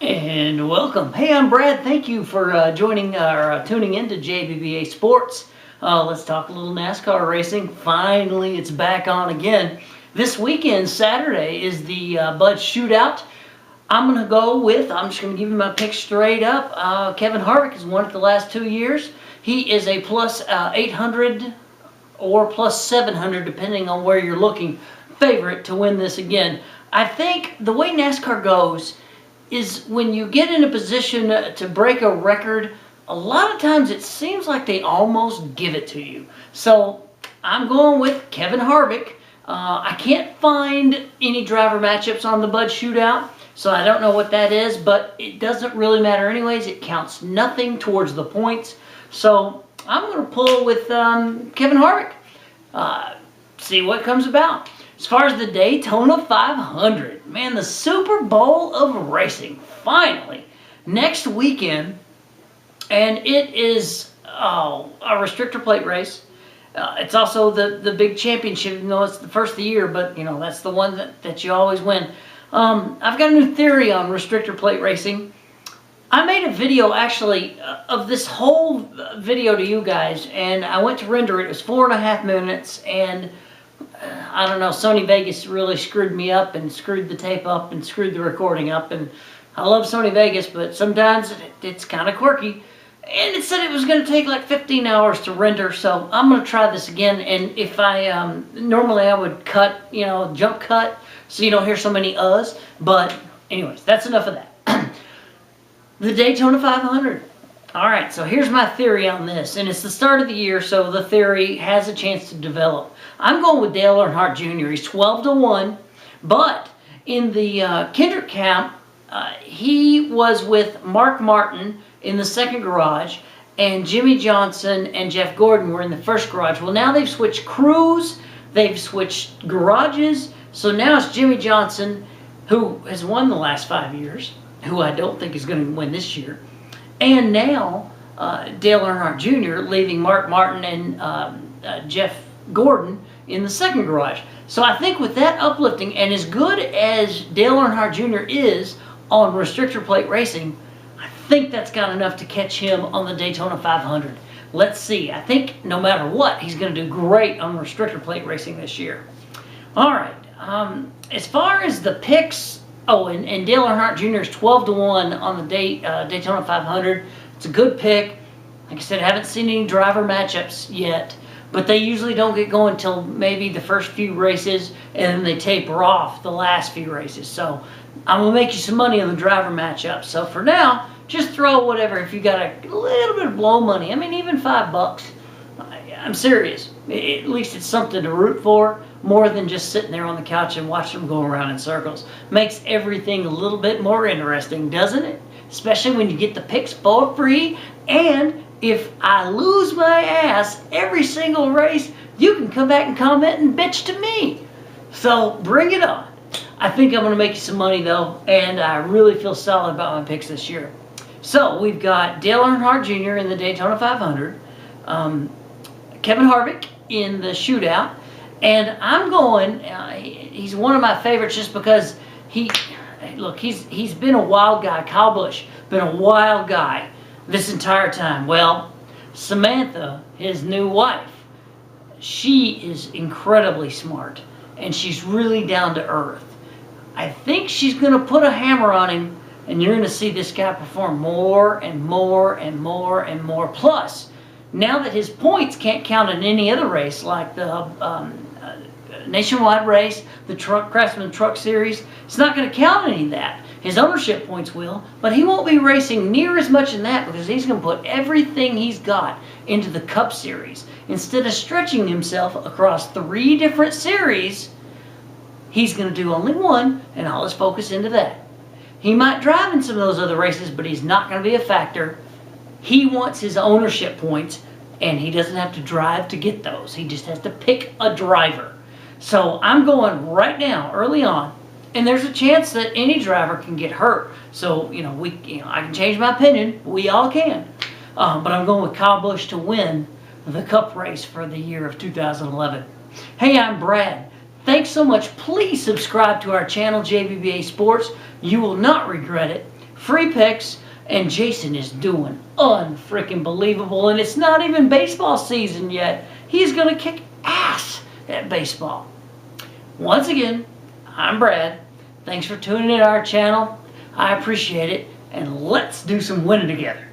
And welcome. Hey, I'm Brad. Thank you for joining or tuning in to JBBA Sports. Let's talk a little NASCAR racing. Finally, it's back on again. This weekend, Saturday, is the Bud Shootout. I'm just going to give you my pick straight up. Kevin Harvick has won it the last 2 years. He is a plus 800 or plus 700, depending on where you're looking, favorite to win this again. I think the way NASCAR goes is when you get in a position to break a record, a lot of times it seems like they almost give it to you. So I'm going with Kevin Harvick. I can't find any driver matchups on the Bud Shootout, so I don't know what that is, but it doesn't really matter anyways. It counts nothing towards the points. So I'm going to pull with Kevin Harvick. See what comes about. As far as the Daytona 500, man, the Super Bowl of racing, finally, next weekend, and it is a restrictor plate race. It's also the big championship, even though it's the first of the year, but, you know, that's the one that you always win. I've got a new theory on restrictor plate racing. I made a video, actually, of this whole video to you guys, and I went to render it. It was 4.5 minutes, and I don't know, Sony Vegas really screwed me up and screwed the tape up and screwed the recording up. And I love Sony Vegas, but sometimes it's kind of quirky. And it said it was going to take like 15 hours to render, so I'm going to try this again. And if I, normally I would cut, you know, jump cut, so you don't hear so many uhs. But anyways, that's enough of that. The Daytona 500. All right, so here's my theory on this, and it's the start of the year, so the theory has a chance to develop. I'm going with Dale Earnhardt Jr. He's 12-1, but in the Kendrick camp, he was with Mark Martin in the second garage, and Jimmy Johnson and Jeff Gordon were in the first garage. Well, now they've switched crews, they've switched garages, so now it's Jimmy Johnson, who has won the last 5 years, who I don't think is going to win this year. And now, Dale Earnhardt Jr. leaving Mark Martin and Jeff Gordon in the second garage. So I think with that uplifting, and as good as Dale Earnhardt Jr. is on restrictor plate racing, I think that's got enough to catch him on the Daytona 500. Let's see. I think no matter what, he's going to do great on restrictor plate racing this year. All right. As far as the picks... Oh, and Dale Earnhardt Jr. is 12-1 on the Daytona 500. It's a good pick. Like I said, I haven't seen any driver matchups yet, but they usually don't get going until maybe the first few races, and then they taper off the last few races. So I'm going to make you some money on the driver matchups. So for now, just throw whatever. If you got a little bit of blow money, I mean, even $5, I'm serious. At least it's something to root for, more than just sitting there on the couch and watching them go around in circles. Makes everything a little bit more interesting, doesn't it? Especially when you get the picks for free. And if I lose my ass every single race, you can come back and comment and bitch to me. So bring it on. I think I'm going to make you some money, though, and I really feel solid about my picks this year. So we've got Dale Earnhardt Jr. in the Daytona 500. Kevin Harvick in the shootout, and I'm going, he's one of my favorites just because he's been a wild guy. Kyle Busch, been a wild guy this entire time. Well, Samantha, his new wife, she is incredibly smart, and she's really down to earth. I think she's going to put a hammer on him, and you're going to see this guy perform more and more and more and more. Plus, now that his points can't count in any other race, like the nationwide race, the Craftsman Truck Series, it's not going to count any of that. His ownership points will, but he won't be racing near as much in that because he's going to put everything he's got into the Cup Series. Instead of stretching himself across 3 different series, he's going to do only one, and all his focus into that. He might drive in some of those other races, but he's not going to be a factor. He wants his ownership points, and he doesn't have to drive to get those. He just has to pick a driver. So I'm going right now, early on, and there's a chance that any driver can get hurt. So, I can change my opinion. We all can. But I'm going with Kyle Busch to win the Cup race for the year of 2011. Hey, I'm Brad. Thanks so much. Please subscribe to our channel, JBBA Sports. You will not regret it. free picks, and Jason is doing unfreaking believable, and it's not even baseball season yet. He's going to kick ass at baseball. Once again, I'm Brad. Thanks for tuning in to our channel. I appreciate it, and let's do some winning together.